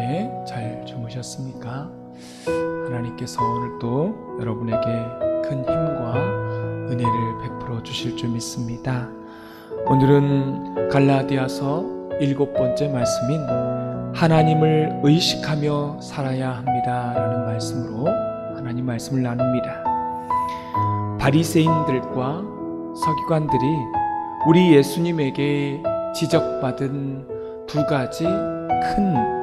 함께 잘 주무셨습니까? 하나님께서 오늘도 여러분에게 큰 힘과 은혜를 베풀어 주실 줄 믿습니다. 오늘은 갈라디아서 7번째 말씀인 하나님을 의식하며 살아야 합니다 라는 말씀으로 하나님 말씀을 나눕니다. 바리새인들과 서기관들이 우리 예수님에게 지적받은 두 가지 큰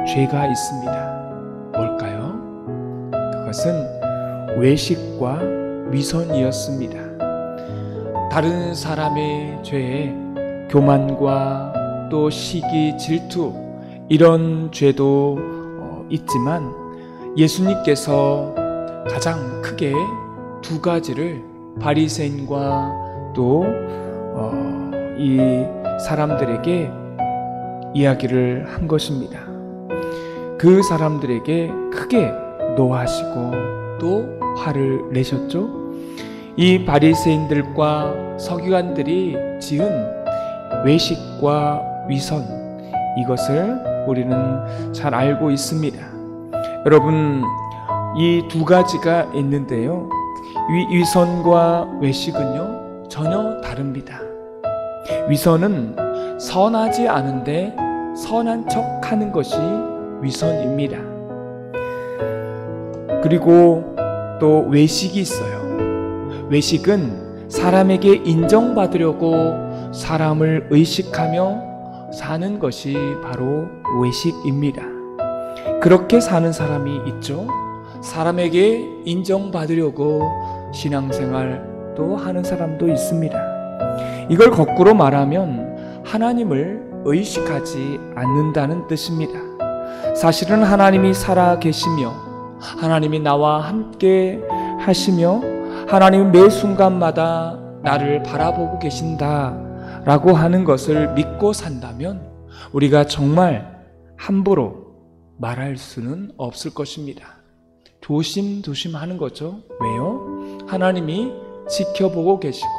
죄가 있습니다. 뭘까요? 그것은 외식과 위선이었습니다. 다른 사람의 죄에 교만과 또 시기, 질투 이런 죄도 있지만 예수님께서 가장 크게 두 가지를 바리새인과 또 이 사람들에게 이야기를 한 것입니다. 그 사람들에게 크게 노하시고 또 화를 내셨죠. 이 바리새인들과 서기관들이 지은 외식과 위선, 이것을 우리는 잘 알고 있습니다. 여러분, 이 두 가지가 있는데요, 위선과 외식은요 전혀 다릅니다. 위선은 선하지 않은데 선한 척 하는 것이 위선입니다. 그리고 또 외식이 있어요. 외식은 사람에게 인정받으려고 사람을 의식하며 사는 것이 바로 외식입니다. 그렇게 사는 사람이 있죠. 사람에게 인정받으려고 신앙생활도 하는 사람도 있습니다. 이걸 거꾸로 말하면 하나님을 의식하지 않는다는 뜻입니다. 사실은 하나님이 살아 계시며 하나님이 나와 함께 하시며 하나님이 매 순간마다 나를 바라보고 계신다 라고 하는 것을 믿고 산다면 우리가 정말 함부로 말할 수는 없을 것입니다. 조심조심하는 거죠. 왜요? 하나님이 지켜보고 계시고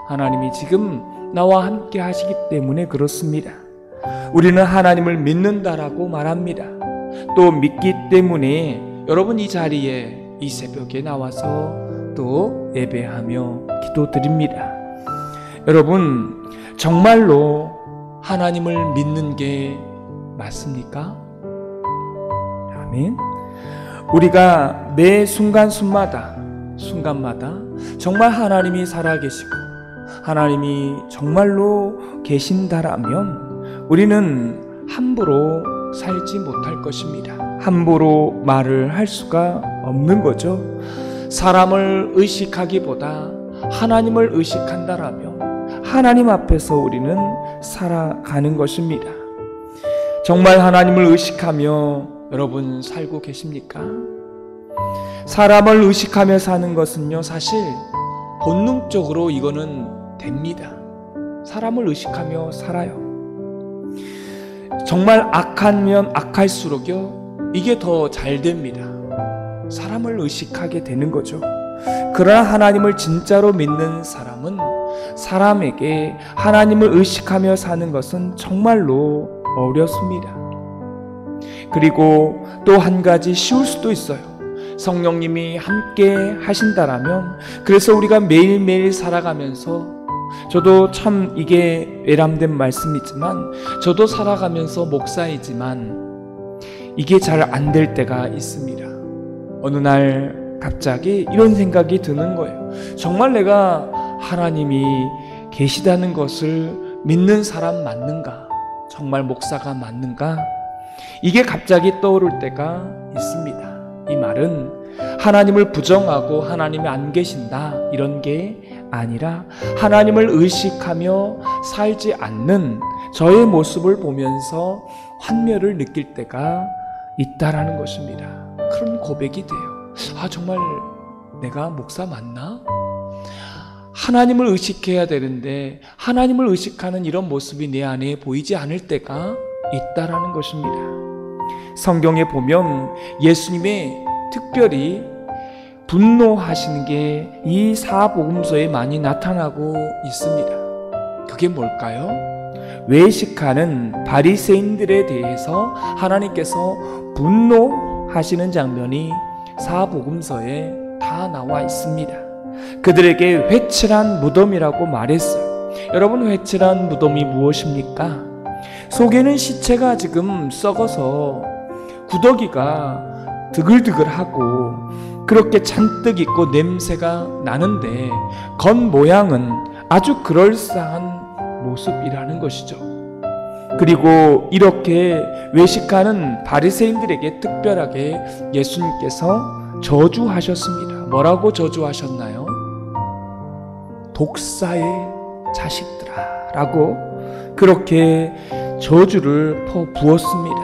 하나님이 지금 나와 함께 하시기 때문에 그렇습니다. 우리는 하나님을 믿는다라고 말합니다. 또 믿기 때문에 여러분 이 자리에 이 새벽에 나와서 또 예배하며 기도드립니다. 여러분, 정말로 하나님을 믿는 게 맞습니까? 아멘. 우리가 매 순간마다 정말 하나님이 살아계시고 하나님이 정말로 계신다라면 우리는 함부로 살지 못할 것입니다. 함부로 말을 할 수가 없는 거죠. 사람을 의식하기보다 하나님을 의식한다라면 하나님 앞에서 우리는 살아가는 것입니다. 정말 하나님을 의식하며 여러분 살고 계십니까? 사람을 의식하며 사는 것은요, 사실 본능적으로 이거는 됩니다. 사람을 의식하며 살아요. 정말 악하면 악할수록요, 이게 더 잘 됩니다. 사람을 의식하게 되는 거죠. 그러나 하나님을 진짜로 믿는 사람은 사람에게 하나님을 의식하며 사는 것은 정말로 어렵습니다. 그리고 또 한 가지 쉬울 수도 있어요. 성령님이 함께 하신다라면, 그래서 우리가 매일매일 살아가면서, 저도 참 이게 외람된 말씀이지만 저도 살아가면서 목사이지만 이게 잘 안 될 때가 있습니다. 어느 날 갑자기 이런 생각이 드는 거예요. 정말 내가 하나님이 계시다는 것을 믿는 사람 맞는가? 정말 목사가 맞는가? 이게 갑자기 떠오를 때가 있습니다. 이 말은 하나님을 부정하고 하나님이 안 계신다 이런 게 아니라 하나님을 의식하며 살지 않는 저의 모습을 보면서 환멸을 느낄 때가 있다라는 것입니다. 그런 고백이 돼요. 아, 정말 내가 목사 맞나? 하나님을 의식해야 되는데 하나님을 의식하는 이런 모습이 내 안에 보이지 않을 때가 있다라는 것입니다. 성경에 보면 예수님의 특별히 분노하시는 게 이 사복음서에 많이 나타나고 있습니다. 그게 뭘까요? 외식하는 바리새인들에 대해서 하나님께서 분노하시는 장면이 사복음서에 다 나와 있습니다. 그들에게 회칠한 무덤이라고 말했어요. 여러분, 회칠한 무덤이 무엇입니까? 속에는 시체가 지금 썩어서 구더기가 드글드글하고 그렇게 잔뜩 있고 냄새가 나는데 겉모양은 아주 그럴싸한 모습이라는 것이죠. 그리고 이렇게 외식하는 바리새인들에게 특별하게 예수님께서 저주하셨습니다. 뭐라고 저주하셨나요? 독사의 자식들아 라고 그렇게 저주를 퍼부었습니다.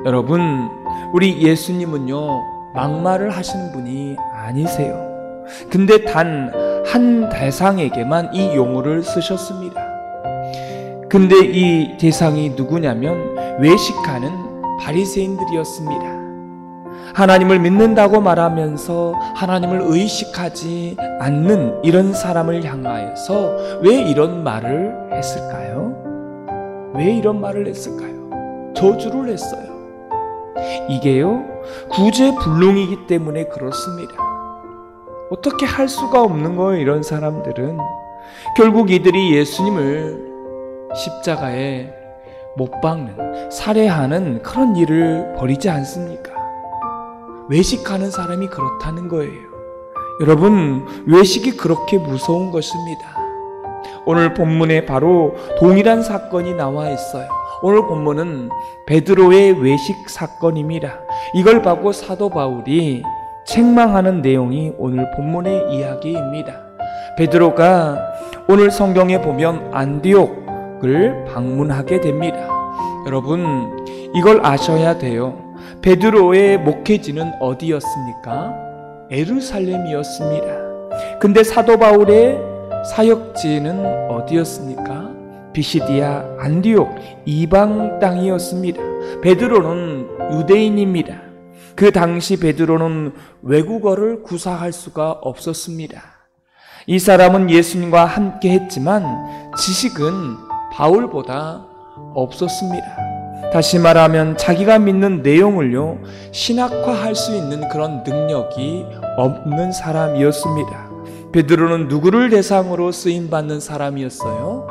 여러분, 우리 예수님은요 막말을 하시는 분이 아니세요. 근데 단 한 대상에게만 이 용어를 쓰셨습니다. 근데 이 대상이 누구냐면 외식하는 바리새인들이었습니다. 하나님을 믿는다고 말하면서 하나님을 의식하지 않는 이런 사람을 향하여서 왜 이런 말을 했을까요? 왜 이런 말을 했을까요? 저주를 했어요. 이게요 구제불능이기 때문에 그렇습니다. 어떻게 할 수가 없는 거예요. 이런 사람들은 결국 이들이 예수님을 십자가에 못 박는, 살해하는 그런 일을 벌이지 않습니까? 외식하는 사람이 그렇다는 거예요. 여러분, 외식이 그렇게 무서운 것입니다. 오늘 본문에 바로 동일한 사건이 나와 있어요. 오늘 본문은 베드로의 외식 사건입니다. 이걸 보고 사도 바울이 책망하는 내용이 오늘 본문의 이야기입니다. 베드로가 오늘 성경에 보면 안디옥을 방문하게 됩니다. 여러분, 이걸 아셔야 돼요. 베드로의 목회지는 어디였습니까? 예루살렘이었습니다. 근데 사도 바울의 사역지는 어디였습니까? 비시디아 안디옥, 이방 땅이었습니다. 베드로는 유대인입니다. 그 당시 베드로는 외국어를 구사할 수가 없었습니다. 이 사람은 예수님과 함께 했지만 지식은 바울보다 없었습니다. 다시 말하면 자기가 믿는 내용을요 신학화할 수 있는 그런 능력이 없는 사람이었습니다. 베드로는 누구를 대상으로 쓰임받는 사람이었어요?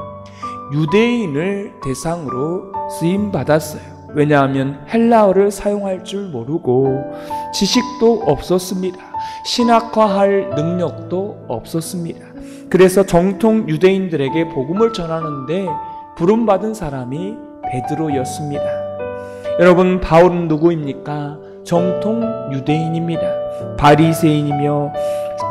유대인을 대상으로 쓰임받았어요. 왜냐하면 헬라어를 사용할 줄 모르고 지식도 없었습니다. 신학화할 능력도 없었습니다. 그래서 정통 유대인들에게 복음을 전하는데 부름받은 사람이 베드로였습니다. 여러분, 바울은 누구입니까? 정통 유대인입니다. 바리새인이며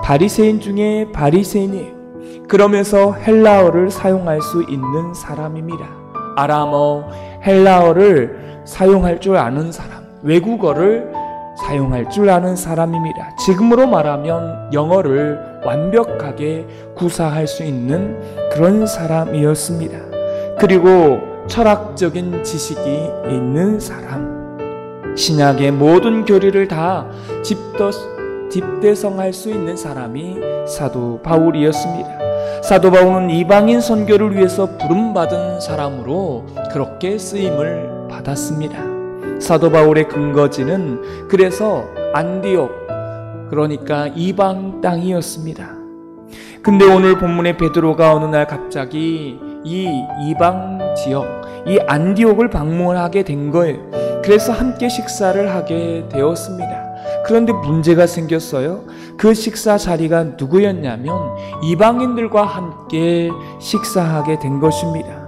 바리새인 중에 바리새인이에요. 그러면서 헬라어를 사용할 수 있는 사람입니다. 아람어, 헬라어를 사용할 줄 아는 사람, 외국어를 사용할 줄 아는 사람입니다. 지금으로 말하면 영어를 완벽하게 구사할 수 있는 그런 사람이었습니다. 그리고 철학적인 지식이 있는 사람, 신약의 모든 교리를 다 집대성할 수 있는 사람이 사도 바울이었습니다. 사도 바울은 이방인 선교를 위해서 부름받은 사람으로 그렇게 쓰임을 받았습니다. 사도 바울의 근거지는 그래서 안디옥, 그러니까 이방 땅이었습니다. 근데 오늘 본문의 베드로가 어느 날 갑자기 이 이방 지역, 이 안디옥을 방문하게 된 거예요. 그래서 함께 식사를 하게 되었습니다. 그런데 문제가 생겼어요. 그 식사 자리가 누구였냐면 이방인들과 함께 식사하게 된 것입니다.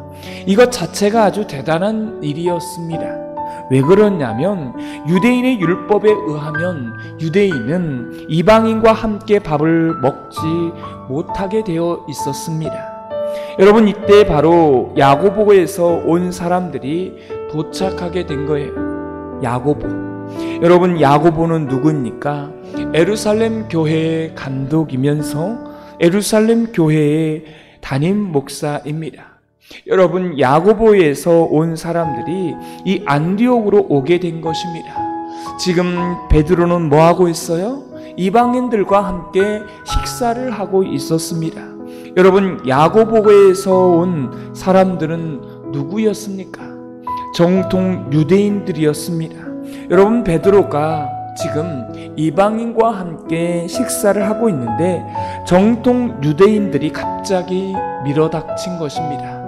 이것 자체가 아주 대단한 일이었습니다. 왜 그러냐면 유대인의 율법에 의하면 유대인은 이방인과 함께 밥을 먹지 못하게 되어 있었습니다. 여러분, 이때 바로 야고보에서 온 사람들이 도착하게 된 거예요. 야고보. 여러분, 야고보는 누구입니까? 예루살렘 교회의 감독이면서 예루살렘 교회의 담임 목사입니다. 여러분, 야고보에서 온 사람들이 이 안디옥으로 오게 된 것입니다. 지금 베드로는 뭐 하고 있어요? 이방인들과 함께 식사를 하고 있었습니다. 여러분, 야고보에서 온 사람들은 누구였습니까? 정통 유대인들이었습니다. 여러분, 베드로가 지금 이방인과 함께 식사를 하고 있는데 정통 유대인들이 갑자기 밀어닥친 것입니다.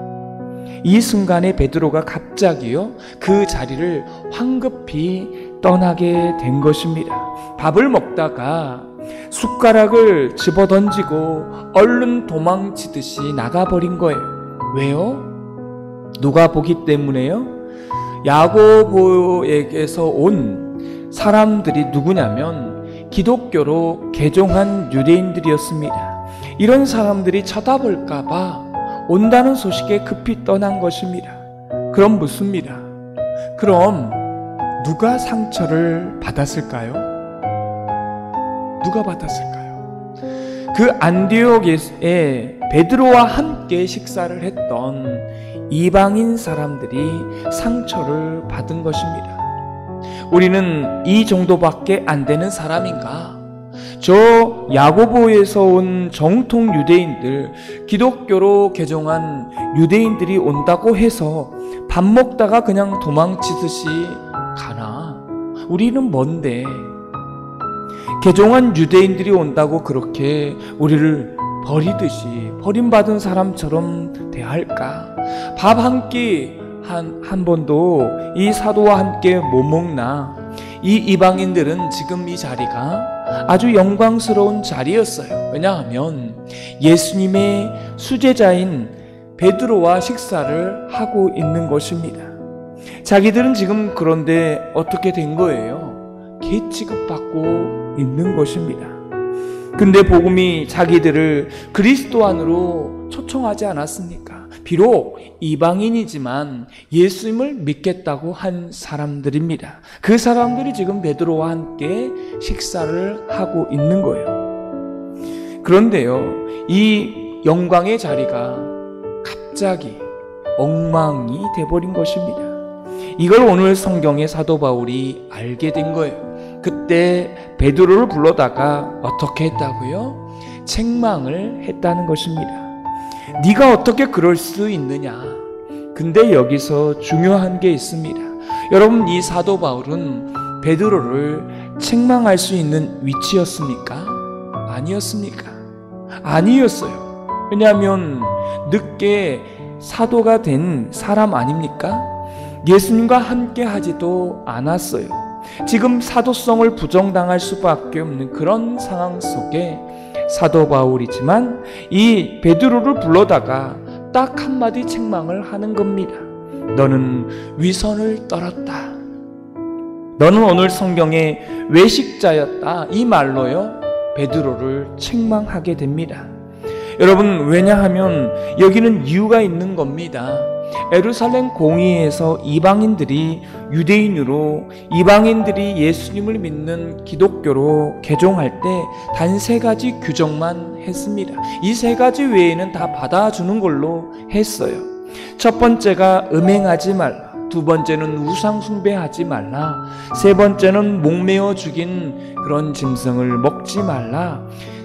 이 순간에 베드로가 갑자기요 그 자리를 황급히 떠나게 된 것입니다. 밥을 먹다가 숟가락을 집어던지고 얼른 도망치듯이 나가버린 거예요. 왜요? 누가 보기 때문에요? 야고보에게서 온 사람들이 누구냐면 기독교로 개종한 유대인들이었습니다. 이런 사람들이 쳐다볼까봐 온다는 소식에 급히 떠난 것입니다. 그럼 묻습니다. 그럼 누가 상처를 받았을까요? 누가 받았을까요? 그 안디옥에 베드로와 함께 식사를 했던 이방인 사람들이 상처를 받은 것입니다. 우리는 이 정도밖에 안 되는 사람인가? 저 야고보에서 온 정통 유대인들, 기독교로 개종한 유대인들이 온다고 해서 밥 먹다가 그냥 도망치듯이 가나? 우리는 뭔데? 개종한 유대인들이 온다고 그렇게 우리를 버리듯이 버림받은 사람처럼 대할까? 밥 한 끼 한 번도 이 사도와 함께 못 먹나? 이 이방인들은 지금 이 자리가 아주 영광스러운 자리였어요. 왜냐하면 예수님의 수제자인 베드로와 식사를 하고 있는 것입니다. 자기들은 지금 그런데 어떻게 된 거예요? 개 취급받고 있는 것입니다. 근데 복음이 자기들을 그리스도 안으로 초청하지 않았습니까? 비록 이방인이지만 예수님을 믿겠다고 한 사람들입니다. 그 사람들이 지금 베드로와 함께 식사를 하고 있는 거예요. 그런데요, 이 영광의 자리가 갑자기 엉망이 돼버린 것입니다. 이걸 오늘 성경의 사도 바울이 알게 된 거예요. 그때 베드로를 불러다가 어떻게 했다고요? 책망을 했다는 것입니다. 네가 어떻게 그럴 수 있느냐? 근데 여기서 중요한 게 있습니다. 여러분, 이 사도 바울은 베드로를 책망할 수 있는 위치였습니까? 아니었습니까? 아니었어요. 왜냐하면 늦게 사도가 된 사람 아닙니까? 예수님과 함께 하지도 않았어요. 지금 사도성을 부정당할 수밖에 없는 그런 상황 속에 사도 바울이지만 이 베드로를 불러다가 딱 한마디 책망을 하는 겁니다. 너는 위선을 떨었다. 너는 오늘 성경의 외식자였다. 이 말로요 베드로를 책망하게 됩니다. 여러분, 왜냐하면 여기는 이유가 있는 겁니다. 예루살렘 공의에서 이방인들이 유대인으로 이방인들이 예수님을 믿는 기독교로 개종할 때 단 3가지 규정만 했습니다. 이 3가지 외에는 다 받아주는 걸로 했어요. 첫 번째가 음행하지 말라. 두 번째는 우상 숭배하지 말라. 세 번째는 목매어 죽인 그런 짐승을 먹지 말라.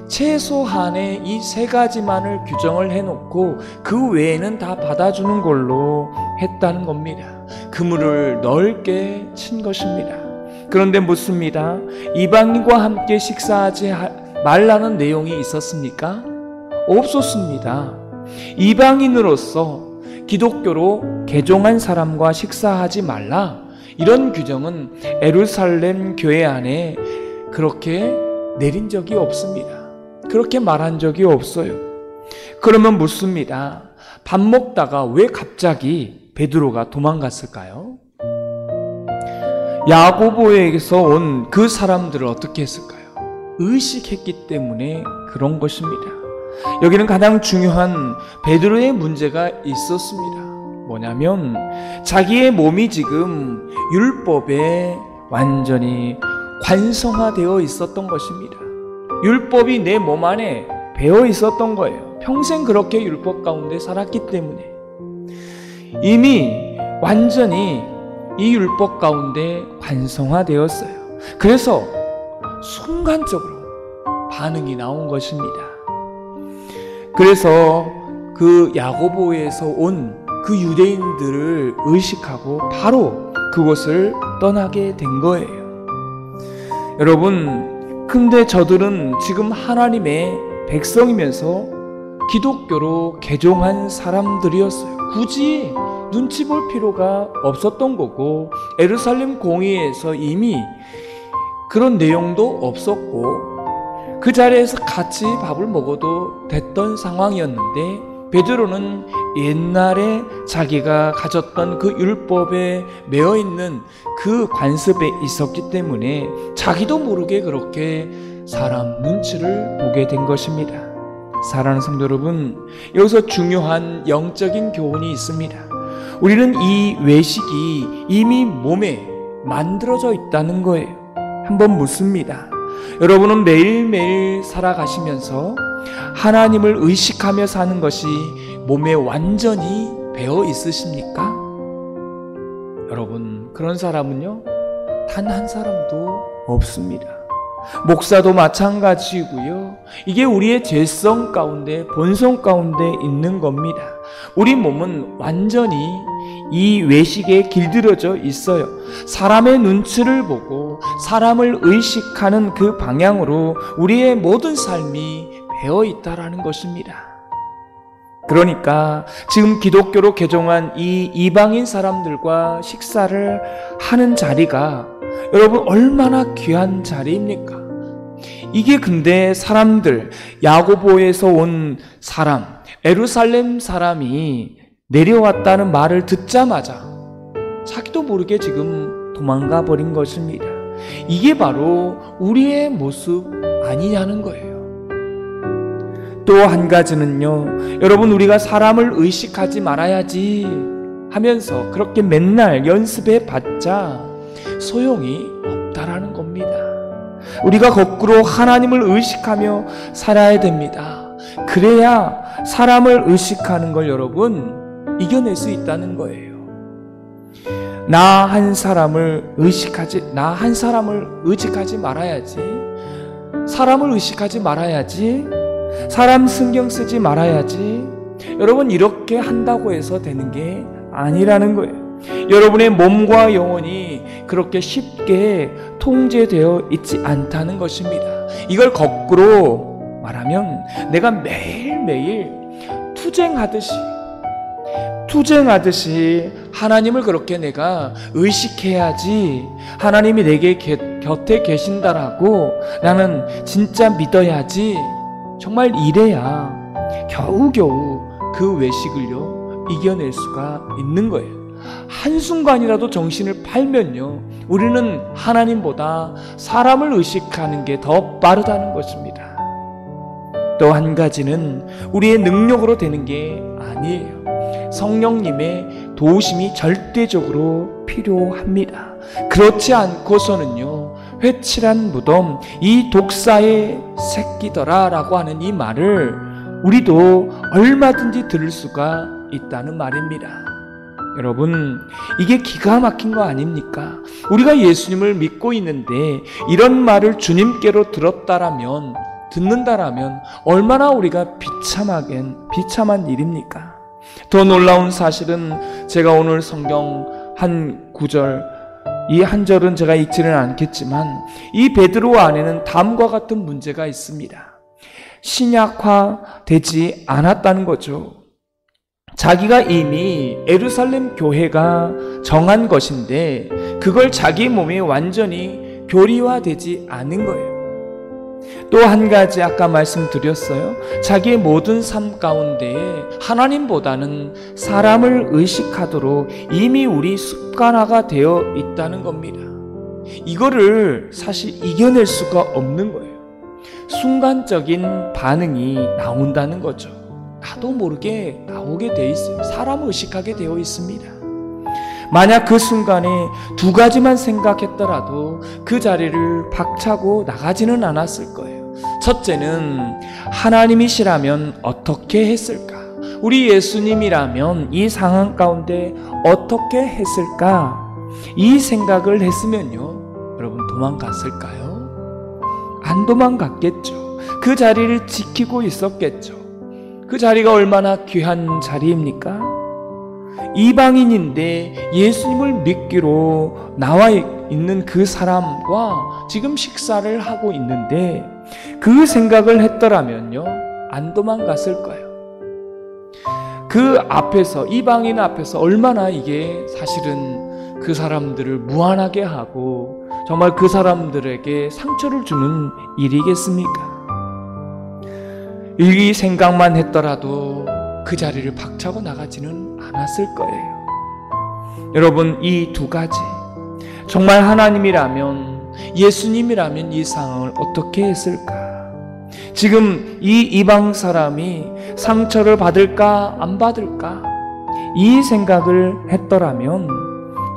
최소한의 이 3가지만을 규정을 해놓고 그 외에는 다 받아주는 걸로 했다는 겁니다. 그물을 넓게 친 것입니다. 그런데 묻습니다. 이방인과 함께 식사하지 말라는 내용이 있었습니까? 없었습니다. 이방인으로서 기독교로 개종한 사람과 식사하지 말라, 이런 규정은 예루살렘 교회 안에 그렇게 내린 적이 없습니다. 그렇게 말한 적이 없어요. 그러면 묻습니다. 밥 먹다가 왜 갑자기 베드로가 도망갔을까요? 야고보에게서 온 그 사람들을 어떻게 했을까요? 의식했기 때문에 그런 것입니다. 여기는 가장 중요한 베드로의 문제가 있었습니다. 뭐냐면 자기의 몸이 지금 율법에 완전히 관성화되어 있었던 것입니다. 율법이 내 몸 안에 배어 있었던 거예요. 평생 그렇게 율법 가운데 살았기 때문에 이미 완전히 이 율법 가운데 관성화되었어요. 그래서 순간적으로 반응이 나온 것입니다. 그래서 그 야고보에서 온 그 유대인들을 의식하고 바로 그곳을 떠나게 된 거예요. 여러분, 근데 저들은 지금 하나님의 백성이면서 기독교로 개종한 사람들이었어요. 굳이 눈치 볼 필요가 없었던 거고, 예루살렘 공의회에서 이미 그런 내용도 없었고, 그 자리에서 같이 밥을 먹어도 됐던 상황이었는데, 베드로는 옛날에 자기가 가졌던 그 율법에 매어있는 그 관습에 있었기 때문에 자기도 모르게 그렇게 사람 눈치를 보게 된 것입니다. 사랑하는 성도 여러분, 여기서 중요한 영적인 교훈이 있습니다. 우리는 이 외식이 이미 몸에 만들어져 있다는 거예요. 한번 묻습니다. 여러분은 매일매일 살아가시면서 하나님을 의식하며 사는 것이 몸에 완전히 배어 있으십니까? 여러분, 그런 사람은요, 단 한 사람도 없습니다. 목사도 마찬가지고요. 이게 우리의 죄성 가운데, 본성 가운데 있는 겁니다. 우리 몸은 완전히 이 외식에 길들여져 있어요. 사람의 눈치를 보고 사람을 의식하는 그 방향으로 우리의 모든 삶이 배어 있다라는 것입니다. 그러니까 지금 기독교로 개종한 이 이방인 사람들과 식사를 하는 자리가 여러분 얼마나 귀한 자리입니까? 이게 근데 사람들, 야고보에서 온 사람, 예루살렘 사람이 내려왔다는 말을 듣자마자 자기도 모르게 지금 도망가 버린 것입니다. 이게 바로 우리의 모습 아니냐는 거예요. 또 한 가지는요, 여러분, 우리가 사람을 의식하지 말아야지 하면서 그렇게 맨날 연습해 봤자 소용이 없다라는 겁니다. 우리가 거꾸로 하나님을 의식하며 살아야 됩니다. 그래야 사람을 의식하는 걸 여러분 이겨낼 수 있다는 거예요. 나 한 사람을 의식하지 말아야지. 사람을 의식하지 말아야지. 사람 신경 쓰지 말아야지. 여러분, 이렇게 한다고 해서 되는 게 아니라는 거예요. 여러분의 몸과 영혼이 그렇게 쉽게 통제되어 있지 않다는 것입니다. 이걸 거꾸로 말하면 내가 매일매일 투쟁하듯이 하나님을 그렇게 내가 의식해야지, 하나님이 내게 곁에 계신다라고 나는 진짜 믿어야지, 정말 이래야 겨우겨우 그 외식을요 이겨낼 수가 있는 거예요. 한순간이라도 정신을 팔면요, 우리는 하나님보다 사람을 의식하는 게 더 빠르다는 것입니다. 또 한 가지는 우리의 능력으로 되는 게 아니에요. 성령님의 도우심이 절대적으로 필요합니다. 그렇지 않고서는요, 회칠한 무덤, 이 독사의 새끼더라 라고 하는 이 말을 우리도 얼마든지 들을 수가 있다는 말입니다. 여러분, 이게 기가 막힌 거 아닙니까? 우리가 예수님을 믿고 있는데 이런 말을 주님께로 듣는다라면 얼마나 우리가 비참한 일입니까? 더 놀라운 사실은 제가 오늘 성경 한 구절, 이 한 절은 제가 읽지는 않겠지만 이 베드로 안에는 다음과 같은 문제가 있습니다. 신약화되지 않았다는 거죠. 자기가 이미 예루살렘 교회가 정한 것인데 그걸 자기 몸에 완전히 교리화되지 않은 거예요. 또 한 가지 아까 말씀드렸어요. 자기의 모든 삶 가운데에 하나님보다는 사람을 의식하도록 이미 우리 습관화가 되어 있다는 겁니다. 이거를 사실 이겨낼 수가 없는 거예요. 순간적인 반응이 나온다는 거죠. 나도 모르게 나오게 돼 있어요. 사람을 의식하게 되어 있습니다. 만약 그 순간에 두 가지만 생각했더라도 그 자리를 박차고 나가지는 않았을 거예요. 첫째는 하나님이시라면 어떻게 했을까? 우리 예수님이라면 이 상황 가운데 어떻게 했을까? 이 생각을 했으면요, 여러분 도망갔을까요? 안 도망갔겠죠. 그 자리를 지키고 있었겠죠. 그 자리가 얼마나 귀한 자리입니까? 이방인인데 예수님을 믿기로 나와 있는 그 사람과 지금 식사를 하고 있는데 그 생각을 했더라면요, 안 도망갔을 거예요. 그 앞에서, 이방인 앞에서 얼마나 이게 사실은 그 사람들을 무안하게 하고 정말 그 사람들에게 상처를 주는 일이겠습니까? 이 생각만 했더라도 그 자리를 박차고 나가지는 않았을 거예요. 여러분, 이 두 가지, 정말 하나님이라면, 예수님이라면 이 상황을 어떻게 했을까? 지금 이 이방 사람이 상처를 받을까 안 받을까, 이 생각을 했더라면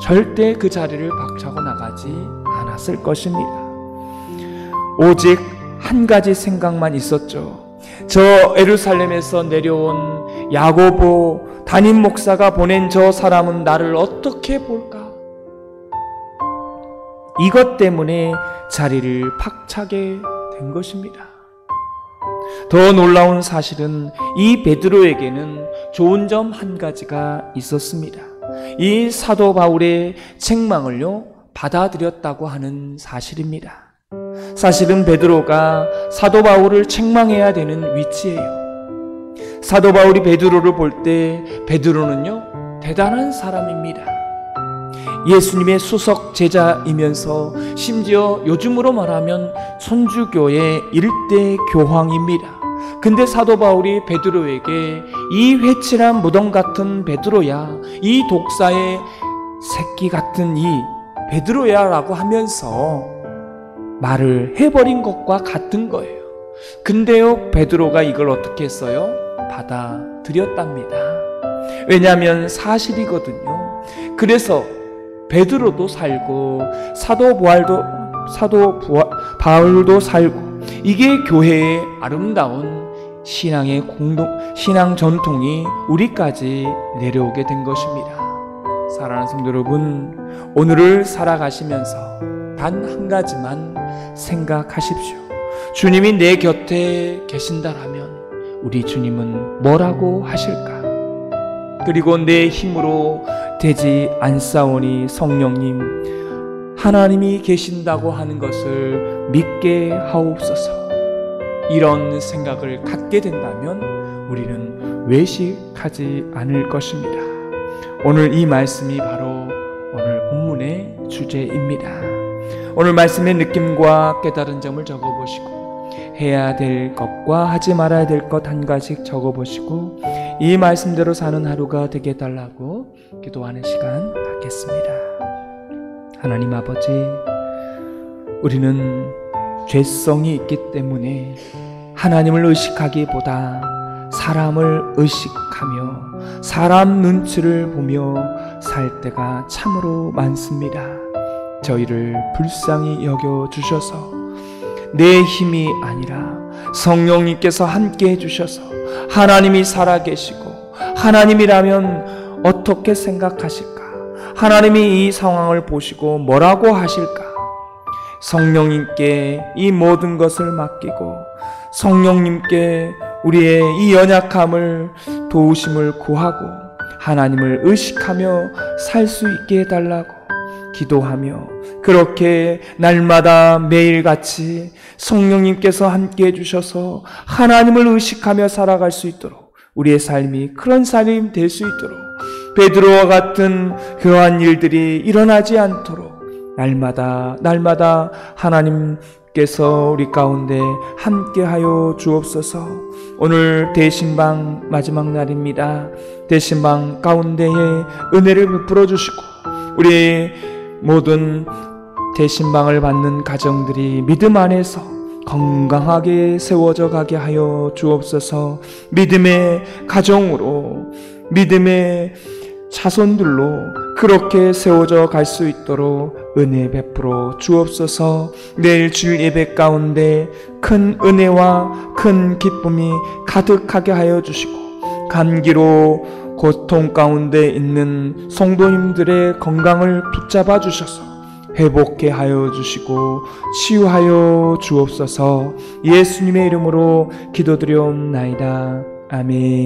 절대 그 자리를 박차고 나가지 않았을 것입니다. 오직 한 가지 생각만 있었죠. 저 예루살렘에서 내려온 야고보 담임 목사가 보낸 저 사람은 나를 어떻게 볼까? 이것 때문에 자리를 박차게 된 것입니다. 더 놀라운 사실은 이 베드로에게는 좋은 점 한 가지가 있었습니다. 이 사도 바울의 책망을요, 받아들였다고 하는 사실입니다. 사실은 베드로가 사도 바울을 책망해야 되는 위치예요. 사도 바울이 베드로를 볼 때 베드로는요, 대단한 사람입니다. 예수님의 수석 제자이면서 심지어 요즘으로 말하면 천주교의 일대 교황입니다. 근데 사도 바울이 베드로에게 이 회칠한 무덤 같은 베드로야, 이 독사의 새끼 같은 이 베드로야 라고 하면서 말을 해버린 것과 같은 거예요. 근데요, 베드로가 이걸 어떻게 했어요? 받아들였답니다. 왜냐하면 사실이거든요. 그래서 베드로도 살고 사도 바울도 살고, 이게 교회의 아름다운 신앙 전통이 우리까지 내려오게 된 것입니다. 사랑하는 성도 여러분, 오늘을 살아가시면서 단 한 가지만 생각하십시오. 주님이 내 곁에 계신다라면 우리 주님은 뭐라고 하실까? 그리고 내 힘으로 되지 않사오니 성령님, 하나님이 계신다고 하는 것을 믿게 하옵소서. 이런 생각을 갖게 된다면 우리는 외식하지 않을 것입니다. 오늘 이 말씀이 바로 오늘 본문의 주제입니다. 오늘 말씀의 느낌과 깨달은 점을 적어보시고, 해야 될 것과 하지 말아야 될 것 한 가지씩 적어보시고, 이 말씀대로 사는 하루가 되게 해달라고 기도하는 시간 갖겠습니다. 하나님 아버지, 우리는 죄성이 있기 때문에 하나님을 의식하기보다 사람을 의식하며 사람 눈치를 보며 살 때가 참으로 많습니다. 저희를 불쌍히 여겨주셔서 내 힘이 아니라 성령님께서 함께 해주셔서, 하나님이 살아계시고 하나님이라면 어떻게 생각하실까? 하나님이 이 상황을 보시고 뭐라고 하실까? 성령님께 이 모든 것을 맡기고 성령님께 우리의 이 연약함을, 도우심을 구하고 하나님을 의식하며 살 수 있게 해달라고 기도하며, 그렇게 날마다 매일같이 성령님께서 함께 해주셔서 하나님을 의식하며 살아갈 수 있도록, 우리의 삶이 그런 삶이 될 수 있도록, 베드로와 같은 그러한 일들이 일어나지 않도록 날마다 하나님께서 우리 가운데 함께하여 주옵소서. 오늘 대신방 마지막 날입니다. 대신방 가운데에 은혜를 베풀어 주시고, 우리 모든 대신방을 받는 가정들이 믿음 안에서 건강하게 세워져 가게 하여 주옵소서. 믿음의 가정으로, 믿음의 자손들로 그렇게 세워져 갈 수 있도록 은혜 베풀어 주옵소서. 내일 주일 예배 가운데 큰 은혜와 큰 기쁨이 가득하게 하여 주시고, 감기로 고통 가운데 있는 성도님들의 건강을 붙잡아 주셔서 회복해 하여 주시고 치유하여 주옵소서. 예수님의 이름으로 기도드리옵나이다. 아멘.